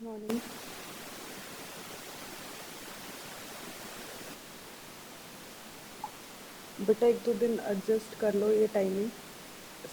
Morning. बेटा एक दो दिन एडजस्ट कर लो ये टाइमिंग।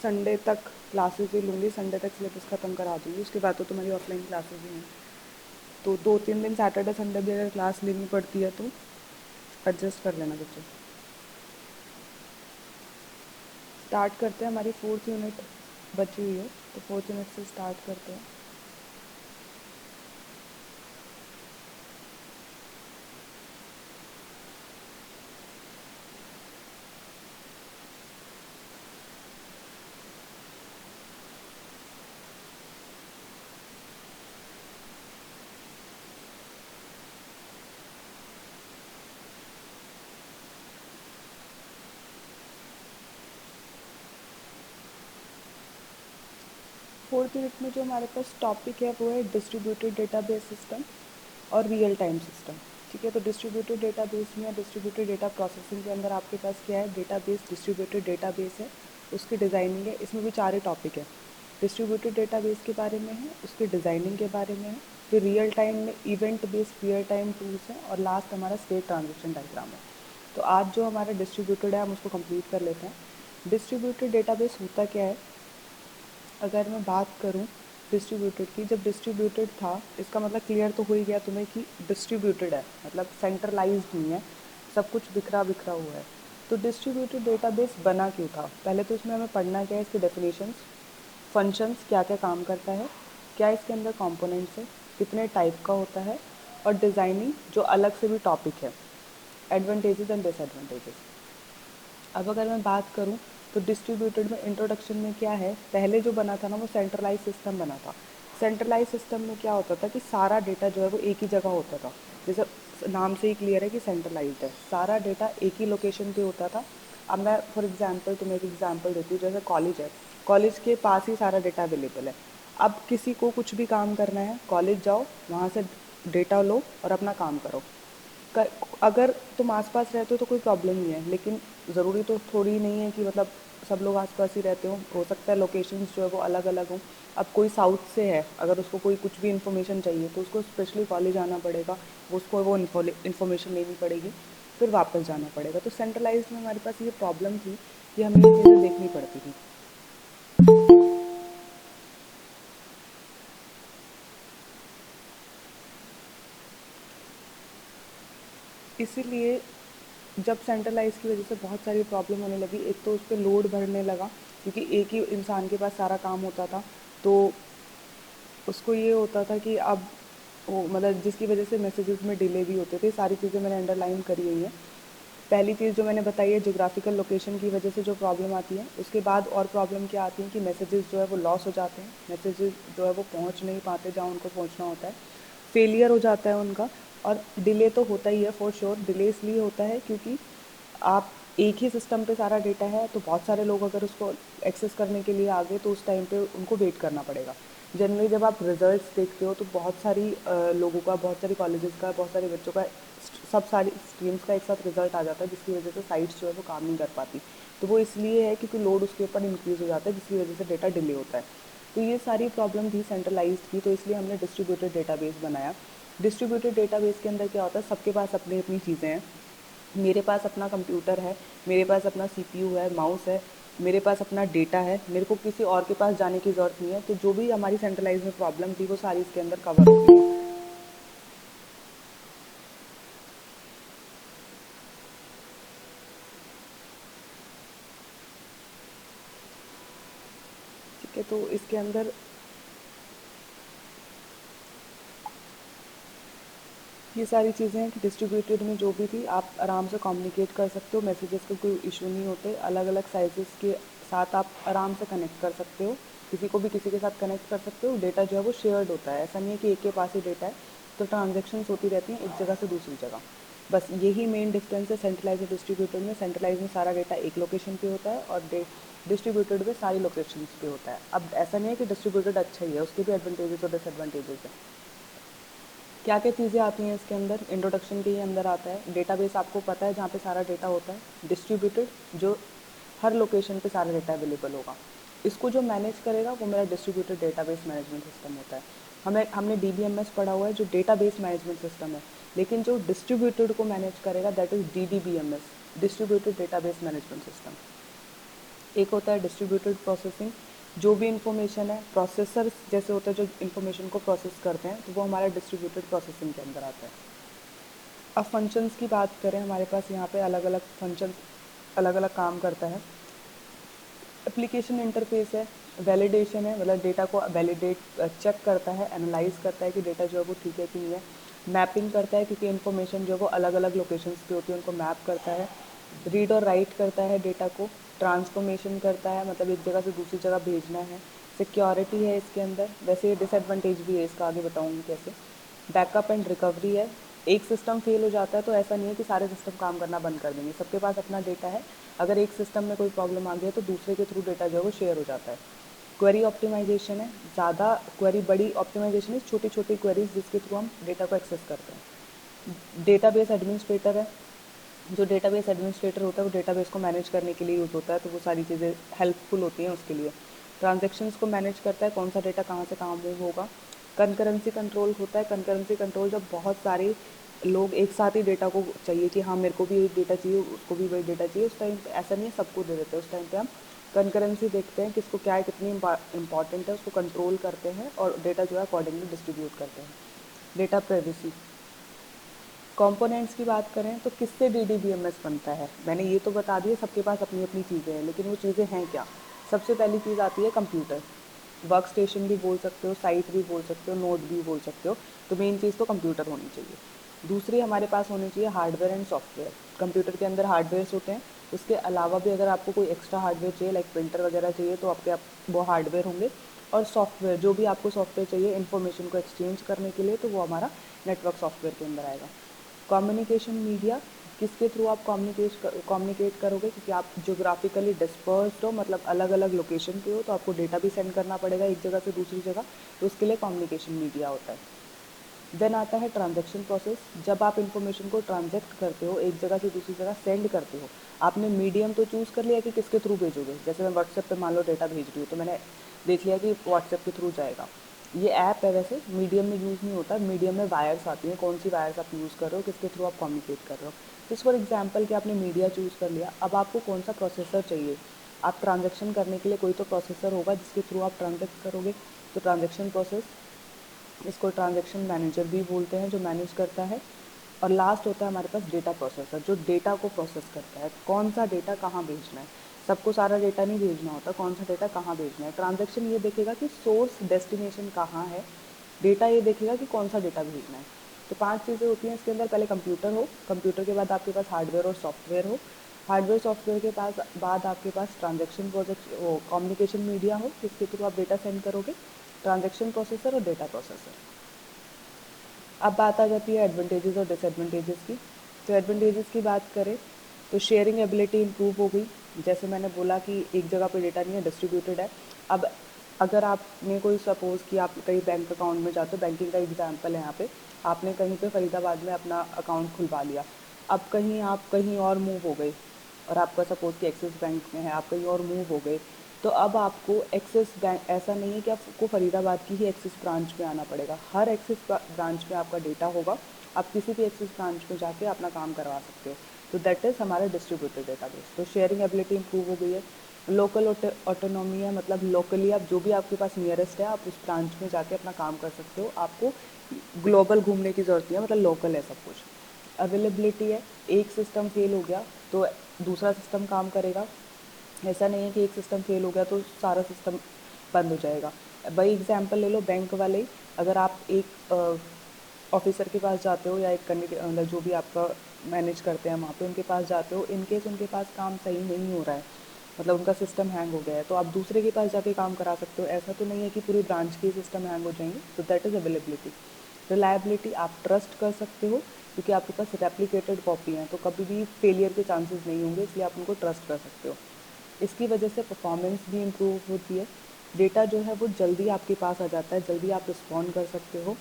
संडे तक क्लासेस ही लूँगी, संडे तक सिलेबस ख़त्म करा दूँगी, उसके बाद तो तुम्हारी ऑफलाइन क्लासेस ही हैं। तो 2-3 दिन सैटरडे संडे भी अगर क्लास लेनी पड़ती है तो एडजस्ट कर लेना बच्चे। स्टार्ट करते हैं, हमारी 4th यूनिट बची हुई है तो 4th यूनिट से स्टार्ट करते हैं। 4th यूनिट में जो हमारे पास टॉपिक है वो है डिस्ट्रीब्यूटेड डेटाबेस सिस्टम और रियल टाइम सिस्टम। ठीक है, तो डिस्ट्रीब्यूटेड डेटाबेस में या डिस्ट्रीब्यूटेड डेटा प्रोसेसिंग के अंदर आपके पास क्या है, डेटाबेस डिस्ट्रीब्यूटेड डेटाबेस है, उसकी डिज़ाइनिंग है। इसमें भी 4 ही टॉपिक है। डिस्ट्रीब्यूटेड डेटाबेस के बारे में है, उसकी डिज़ाइनिंग के बारे में है, फिर रियल टाइम में event based real time tools हैं, और लास्ट हमारा स्टेट ट्रांजिशन डायग्राम है। तो आज जो हमारा डिस्ट्रीब्यूटेड है हम उसको कंप्लीट कर लेते हैं। डिस्ट्रीब्यूटेड डेटाबेस होता क्या है, अगर मैं बात करूं डिस्ट्रीब्यूटेड की, जब डिस्ट्रीब्यूटेड था इसका मतलब क्लियर तो हो ही गया तुम्हें कि डिस्ट्रीब्यूटेड है, मतलब सेंट्रलाइज्ड नहीं है, सब कुछ बिखरा बिखरा हुआ है। तो डिस्ट्रीब्यूटेड डेटाबेस बना क्यों था, पहले तो इसमें हमें पढ़ना क्या है, इसके डेफिनेशंस, फंक्शंस क्या क्या काम करता है, क्या इसके अंदर कंपोनेंट्स है, कितने टाइप का होता है, और डिज़ाइनिंग जो अलग से भी टॉपिक है, एडवांटेजेस एंड डिसएडवांटेजेस। अब अगर मैं बात करूं तो डिस्ट्रीब्यूटेड में इंट्रोडक्शन में क्या है, पहले जो बना था ना वो सेंट्रलाइज सिस्टम बना था। सेंट्रलाइज सिस्टम में क्या होता था कि सारा डेटा जो है वो एक ही जगह होता था। जैसे नाम से ही क्लियर है कि सेंट्रलाइज्ड है, सारा डेटा एक ही लोकेशन पे होता था। अब मैं फॉर एग्जांपल तुम्हें एक एग्जांपल देती हूँ, जैसे कॉलेज है, कॉलेज के पास ही सारा डेटा अवेलेबल है। अब किसी को कुछ भी काम करना है, कॉलेज जाओ, वहाँ से डेटा लो और अपना काम करो। अगर तुम आसपास रहते हो तो कोई प्रॉब्लम नहीं है, लेकिन ज़रूरी तो थोड़ी नहीं है कि मतलब सब लोग आसपास ही रहते हो सकता है लोकेशंस जो है वो अलग अलग हों। अब कोई साउथ से है, अगर उसको कोई कुछ भी इन्फॉर्मेशन चाहिए तो उसको स्पेशली कॉलेज आना पड़ेगा, उसको वो इन्फॉर्मेशन लेनी पड़ेगी, फिर वापस जाना पड़ेगा। तो सेंट्रलाइज में हमारे पास ये प्रॉब्लम थी कि हमें ये चीज़ें देखनी पड़ती थी। इसीलिए जब सेंट्रलाइज की वजह से बहुत सारी प्रॉब्लम होने लगी, एक तो उस पर लोड बढ़ने लगा क्योंकि एक ही इंसान के पास सारा काम होता था। तो उसको ये होता था कि अब वो मतलब जिसकी वजह से मैसेजेस में डिले भी होते थे। सारी चीज़ें मैंने अंडरलाइन करी हुई हैं। पहली चीज़ जो मैंने बताई है, जोग्राफिकल लोकेशन की वजह से जो प्रॉब्लम आती है। उसके बाद और प्रॉब्लम क्या आती है कि मैसेजेस जो है वो लॉस हो जाते हैं, मैसेजेस जो है वो पहुंच नहीं पाते जहाँ उनको पहुंचना होता है, फेलियर हो जाता है उनका। और डिले तो होता ही है फॉर श्योर। डिले इसलिए होता है क्योंकि आप एक ही सिस्टम पे सारा डेटा है, तो बहुत सारे लोग अगर उसको एक्सेस करने के लिए आ गए तो उस टाइम पे उनको वेट करना पड़ेगा। जनरली जब आप रिजल्ट्स देखते हो तो बहुत सारी लोगों का, बहुत सारी कॉलेजेस का, बहुत सारे बच्चों का, सब सारी स्ट्रीम्स का एक साथ रिजल्ट आ जाता है, जिसकी वजह से साइट्स जो है वो काम नहीं कर पाती। तो वो इसलिए है क्योंकि लोड उसके ऊपर इंक्रीज़ हो जाता है, जिसकी वजह से डेटा डिले होता है। तो ये सारी प्रॉब्लम थी सेंट्रलाइज्ड की, तो इसलिए हमने डिस्ट्रीब्यूटेड डेटाबेस बनाया। डिस्ट्रीब्यूटेड डेटाबेस के अंदर क्या होता है, सबके पास अपनी अपनी चीज़ें हैं। मेरे पास अपना कंप्यूटर है, मेरे पास अपना सीपीयू है, माउस है, मेरे पास अपना डेटा है, मेरे को किसी और के पास जाने की ज़रूरत नहीं है। तो जो भी हमारी सेंट्रलाइज में प्रॉब्लम थी वो सारी इसके अंदर कवर होती है। ठीक है, तो इसके अंदर ये सारी चीज़ें हैं कि डिस्ट्रीब्यूटेड में जो भी थी आप आराम से कम्युनिकेट कर सकते हो, मैसेजेस का कोई इशू नहीं होते, अलग अलग साइजेस के साथ आप आराम से कनेक्ट कर सकते हो, किसी को भी किसी के साथ कनेक्ट कर सकते हो। डेटा जो है वो शेयर्ड होता है, ऐसा नहीं है कि एक के पास ही डेटा है। तो ट्रांजेक्शन्स होती रहती हैं एक जगह से दूसरी जगह। बस यही मेन डिफरेंस है सेंट्रलाइज और डिस्ट्रीब्यूटेड में। सेंट्रलाइज में सारा डेटा एक लोकेशन पे होता है और डिस्ट्रीब्यूटेड में सारी लोकेशंस पे होता है। अब ऐसा नहीं है कि डिस्ट्रीब्यूटेड अच्छा ही है, उसके भी एडवांटेजेस और डिसएडवांटेजेस हैं। क्या क्या चीज़ें आती हैं इसके अंदर, इंट्रोडक्शन के ही अंदर आता है। डेटाबेस आपको पता है जहाँ पे सारा डेटा होता है, डिस्ट्रीब्यूटेड जो हर लोकेशन पे सारा डेटा अवेलेबल होगा। इसको जो मैनेज करेगा वो मेरा डिस्ट्रीब्यूटेड डेटाबेस मैनेजमेंट सिस्टम होता है। हमने DBMS पढ़ा हुआ है जो डेटाबेस मैनेजमेंट सिस्टम है, लेकिन जो डिस्ट्रीब्यूटेड को मैनेज करेगा that is DDBMS, distributed database management system. एक होता है डिस्ट्रीब्यूटेड प्रोसेसिंग, जो भी इंफॉर्मेशन है प्रोसेसर्स जैसे होते हैं जो इंफॉर्मेशन को प्रोसेस करते हैं, तो वो हमारा डिस्ट्रीब्यूटेड प्रोसेसिंग के अंदर आता है। अब फंक्शंस की बात करें, हमारे पास यहाँ पे अलग अलग फंक्शंस अलग अलग काम करता है। एप्लीकेशन इंटरफेस है, वैलिडेशन है, मतलब डेटा को वैलिडेट चेक करता है, एनालाइज करता है कि डेटा जो है वो ठीक है कि नहीं है। मैपिंग करता है, क्योंकि इन्फॉर्मेशन जो है वो अलग अलग लोकेशंस पे होती है, उनको मैप करता है। रीड और राइट करता है डेटा को। ट्रांसफॉर्मेशन करता है, मतलब एक जगह से दूसरी जगह भेजना है। सिक्योरिटी है इसके अंदर, वैसे ये डिसएडवांटेज भी है इसका, आगे बताऊँगी कैसे। बैकअप एंड रिकवरी है, एक सिस्टम फेल हो जाता है तो ऐसा नहीं है कि सारे सिस्टम काम करना बंद कर देंगे, सबके पास अपना डेटा है। अगर एक सिस्टम में कोई प्रॉब्लम आ गई तो दूसरे के थ्रू डेटा जो है वो शेयर हो जाता है। क्वेरी ऑप्टिमाइजेशन है, ज़्यादा क्वेरी बड़ी ऑप्टिमाइजेशन है छोटी छोटी क्वेरीज जिसके थ्रू हम डेटा को एक्सेस करते हैं। डेटाबेस एडमिनिस्ट्रेटर है, जो डेटाबेस एडमिनिस्ट्रेटर होता है वो डेटाबेस को मैनेज करने के लिए यूज़ होता है, तो वो सारी चीज़ें हेल्पफुल होती हैं उसके लिए। ट्रांजेक्शन्स को मैनेज करता है, कौन सा डेटा कहाँ से कहाँ मूव होगा। कंकरेंसी कंट्रोल होता है, कंकरेंसी कंट्रोल जब बहुत सारे लोग एक साथ ही डेटा को चाहिए कि हाँ मेरे को भी एक डेटा चाहिए, उसको भी वही डेटा चाहिए, उस टाइम पे ऐसा नहीं है सबको दे देते हैं। उस टाइम पे हम कंकरेंसी देखते हैं, किसको क्या है, कितनी इंपॉर्टेंट है, उसको कंट्रोल करते हैं और डेटा जो है अकॉर्डिंगली डिस्ट्रीब्यूट करते हैं। Data privacy. कंपोनेंट्स की बात करें तो किससे DDBMS बनता है, मैंने ये तो बता दिया, सबके पास अपनी अपनी चीज़ें हैं, लेकिन वो चीज़ें हैं क्या। सबसे पहली चीज़ आती है कंप्यूटर, वर्क स्टेशन भी बोल सकते हो, साइट भी बोल सकते हो, नोड भी बोल सकते हो, तो मेन चीज़ तो कंप्यूटर होनी चाहिए। दूसरी हमारे पास होनी चाहिए हार्डवेयर एंड सॉफ्टवेयर। कंप्यूटर के अंदर हार्डवेयर्स होते हैं, उसके अलावा भी अगर आपको कोई एक्स्ट्रा हार्डवेयर चाहिए लाइक प्रिंटर वगैरह चाहिए तो आपके वो हार्डवेयर होंगे। और सॉफ्टवेयर, जो भी आपको सॉफ्टवेयर चाहिए इन्फॉर्मेशन को एक्सचेंज करने के लिए, तो वो हमारा नेटवर्क सॉफ्टवेयर के अंदर आएगा। कम्युनिकेशन मीडिया, किसके थ्रू आप कम्युनिकेट करोगे, क्योंकि आप जोग्राफिकली डिस्पर्स्ड हो, मतलब अलग अलग लोकेशन पे हो, तो आपको डेटा भी सेंड करना पड़ेगा एक जगह से दूसरी जगह, तो उसके लिए कम्युनिकेशन मीडिया होता है। देन आता है ट्रांजैक्शन प्रोसेस, जब आप इन्फॉर्मेशन को ट्रांजेक्ट करते हो, एक जगह से दूसरी जगह सेंड करते हो, आपने मीडियम तो चूज़ कर लिया कि किसके थ्रू भेजोगे। जैसे मैं व्हाट्सएप पे मान लो डेटा भेज रही हूँ, तो मैंने देख लिया कि व्हाट्सएप के थ्रू जाएगा। ये ऐप है, वैसे मीडियम में यूज़ नहीं होता, मीडियम में वायर्स आती हैं, कौन सी वायर्स आप यूज़ कर रहे हो, किसके थ्रू आप कम्युनिकेट कर रहे हो। जस्ट फॉर एग्जाम्पल कि आपने मीडिया चूज़ कर लिया, अब आपको कौन सा प्रोसेसर चाहिए। आप ट्रांजेक्शन करने के लिए कोई तो प्रोसेसर होगा जिसके थ्रू आप ट्रांजेक्ट करोगे, तो ट्रांजेक्शन प्रोसेस, इसको ट्रांजैक्शन मैनेजर भी बोलते हैं, जो मैनेज करता है। और लास्ट होता है हमारे पास डेटा प्रोसेसर, जो डेटा को प्रोसेस करता है, कौन सा डेटा कहाँ भेजना है। सबको सारा डेटा नहीं भेजना होता, कौन सा डेटा कहाँ भेजना है। ट्रांजैक्शन ये देखेगा कि सोर्स डेस्टिनेशन कहाँ है, डेटा ये देखेगा कि कौन सा डेटा भेजना है। तो 5 चीज़ें होती हैं इसके अंदर, पहले कंप्यूटर हो, कंप्यूटर के बाद आपके पास हार्डवेयर और सॉफ्टवेयर हो, हार्डवेयर सॉफ्टवेयर के पास बाद आपके पास ट्रांजैक्शन प्रोजेक्ट वो कम्युनिकेशन मीडिया हो जिसके थ्रू आप डेटा सेंड करोगे, ट्रांजैक्शन प्रोसेसर और डेटा प्रोसेसर। अब बात आ जाती है एडवांटेजेस और डिसएडवांटेजेस की। तो एडवांटेजेस की बात करें तो शेयरिंग एबिलिटी इंप्रूव हो गई, जैसे मैंने बोला कि एक जगह पे डेटा नहीं है, डिस्ट्रीब्यूटेड है। अब अगर आपने कोई सपोज़ कि आप कहीं बैंक अकाउंट में जाते हो, बैंकिंग का एग्जांपल है यहाँ पे, आपने कहीं पे फरीदाबाद में अपना अकाउंट खुलवा लिया, अब कहीं आप कहीं और मूव हो गए और आपका सपोज़ कि एक्सिस बैंक में है, आप कहीं और मूव हो गए, तो अब आपको एक्सिस बैंक, ऐसा नहीं है कि आपको फरीदाबाद की ही एक्सिस ब्रांच में आना पड़ेगा, हर एक्सिस ब्रांच में आपका डेटा होगा, आप किसी भी एक्सिस ब्रांच में जाके अपना काम करवा सकते हो। तो दैट इज़ हमारा डिस्ट्रीब्यूटेड डेटाबेस। तो शेयरिंग एबिलिटी इंप्रूव हो गई है। लोकल ऑटोनॉमी है, मतलब लोकली आप जो भी आपके पास नियरेस्ट है आप उस ब्रांच में जाके अपना काम कर सकते हो, आपको ग्लोबल घूमने की ज़रूरत नहीं है, मतलब लोकल है सब कुछ। अवेलेबिलिटी है, एक सिस्टम फेल हो गया तो दूसरा सिस्टम काम करेगा, ऐसा नहीं है कि एक सिस्टम फेल हो गया तो सारा सिस्टम बंद हो जाएगा। भाई एग्जांपल ले लो बैंक वाले ही, अगर आप एक ऑफिसर के पास जाते हो या एक मतलब जो भी आपका मैनेज करते हैं वहाँ पे उनके पास जाते हो, इन केस उनके पास काम सही नहीं हो रहा है, मतलब उनका सिस्टम हैंग हो गया है, तो आप दूसरे के पास जाके काम करा सकते हो, ऐसा तो नहीं है कि पूरी ब्रांच के सिस्टम हैंग हो जाएंगे। तो दैट इज़ अवेलेबिलिटी। रिलायबिलिटी, आप ट्रस्ट कर सकते हो क्योंकि आपके पास रेप्लिकेटेड कॉपी हैं, तो कभी भी फेलियर के चांसेस नहीं होंगे, इसलिए आप उनको ट्रस्ट कर सकते हो। इसकी वजह से परफॉर्मेंस भी इम्प्रूव होती है, डेटा जो है वो जल्दी आपके पास आ जाता है, जल्दी आप रिस्पॉन्ड कर सकते हो,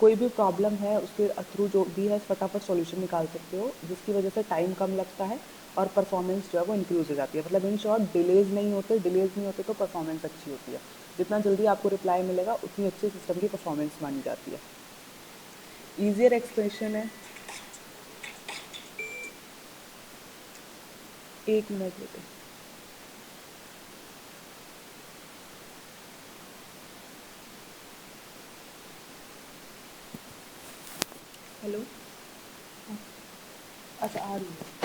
कोई भी प्रॉब्लम है उसके थ्रू जो भी है फटाफट सॉल्यूशन निकाल सकते हो, जिसकी वजह से टाइम कम लगता है और परफॉर्मेंस जो है वो इंक्रीज हो जाती है। मतलब इन शॉर्ट डिलेज नहीं होते, डिलेज नहीं होते तो परफॉर्मेंस अच्छी होती है। जितना जल्दी आपको रिप्लाई मिलेगा उतनी अच्छी सिस्टम की परफॉर्मेंस मानी जाती है। ईजियर एक्सप्रेशन है, 1 मिनट बेटे। हेलो, अच्छा आ रही है।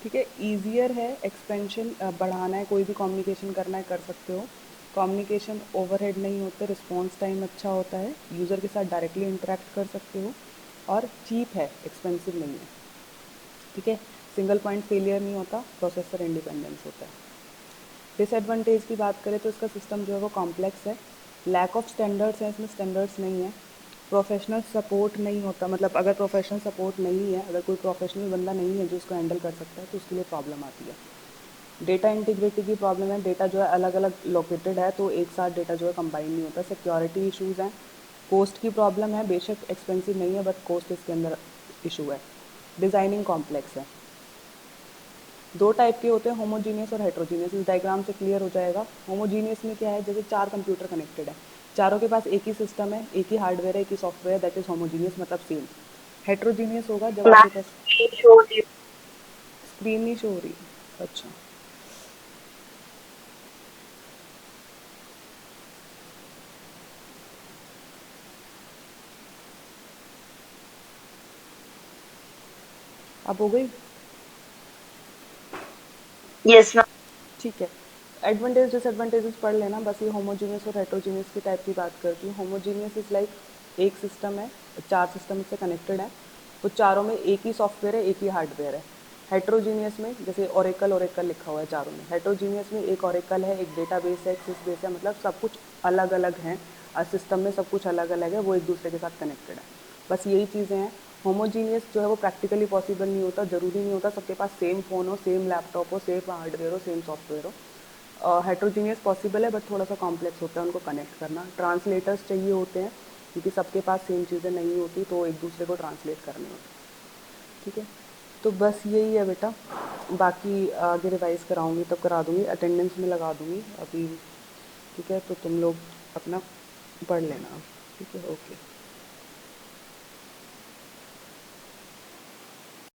ठीक है, ईजियर है एक्सपेंशन, बढ़ाना है, कोई भी कम्युनिकेशन करना है कर सकते हो। कम्युनिकेशन ओवरहेड नहीं होते, रिस्पॉन्स टाइम अच्छा होता है, यूज़र के साथ डायरेक्टली इंटरेक्ट कर सकते हो, और चीप है, एक्सपेंसिव नहीं है। ठीक है, सिंगल पॉइंट फेलियर नहीं होता, प्रोसेसर इंडिपेंडेंस होता है। डिसएडवांटेज की बात करें तो इसका सिस्टम जो है वो कॉम्प्लेक्स है, लैक ऑफ स्टैंडर्ड्स हैं, इसमें स्टैंडर्ड्स नहीं है, प्रोफेशनल सपोर्ट नहीं होता, मतलब अगर प्रोफेशनल सपोर्ट नहीं है, अगर कोई प्रोफेशनल बंदा नहीं है जो इसको हैंडल कर सकता है तो उसके लिए प्रॉब्लम आती है। डेटा इंटीग्रिटी की प्रॉब्लम है, डेटा जो है अलग अलग लोकेटेड है तो एक साथ डेटा जो है कंबाइन नहीं होता। सिक्योरिटी इश्यूज़ हैं, कोस्ट की प्रॉब्लम है, बेशक एक्सपेंसिव नहीं है बट कोस्ट इसके अंदर इशू है। डिज़ाइनिंग कॉम्प्लेक्स है। दो टाइप के होते हैं, होमोजीनियस और हेट्रोजीनियस। इस डायग्राम से क्लियर हो जाएगा। होमोजीनियस में क्या है, जैसे 4 कंप्यूटर कनेक्टेड है, चारों के पास एक ही सिस्टम है, एक ही हार्डवेयर है, एक ही सॉफ्टवेयर, दैट इज होमोजीनियस, मतलब सेम। हेट्रोजीनियस होगा जब आपके पास स्क्रीन नहीं शो हो रही। अच्छा, अब हो गई। Yes ma'am. ठीक है, एडवांटेज डिसएडवांटेजेस पढ़ लेना, बस ये होमोजीनियस और हेट्रोजीनियस की टाइप की बात करती हूँ। होमोजीनियस इज लाइक एक सिस्टम है, 4 सिस्टम इससे कनेक्टेड है, तो चारों में एक ही सॉफ्टवेयर है, एक ही हार्डवेयर है। हेट्रोजीनियस में जैसे ओरेकल ओरेकल लिखा हुआ है चारों में, हेट्रोजीनियस में एक ओरेकल है, एक डेटाबेस है, एक सिसबेस है, मतलब सब कुछ अलग अलग है, सिस्टम में सब कुछ अलग अलग है, वो एक दूसरे के साथ कनेक्टेड है, बस यही चीज़ें हैं। होमोजीनियस जो है वो प्रैक्टिकली पॉसिबल नहीं होता, ज़रूरी नहीं होता सबके पास सेम फ़ोन हो, सेम लैपटॉप हो, सेम हार्डवेयर हो, सेम सॉफ्टवेयर हो। हेट्रोजीनियस पॉसिबल है बट थोड़ा सा कॉम्प्लेक्स होता है उनको कनेक्ट करना। ट्रांसलेटर्स चाहिए होते हैं क्योंकि सबके पास सेम चीज़ें नहीं होती, तो एक दूसरे को ट्रांसलेट करने होते हैं। ठीक है, तो बस यही है बेटा, बाकी आगे रिवाइज़ कराऊंगी तब करा दूंगी, अटेंडेंस में लगा दूंगी अभी। ठीक है, तो तुम लोग अपना पढ़ लेना। ठीक है, ओके।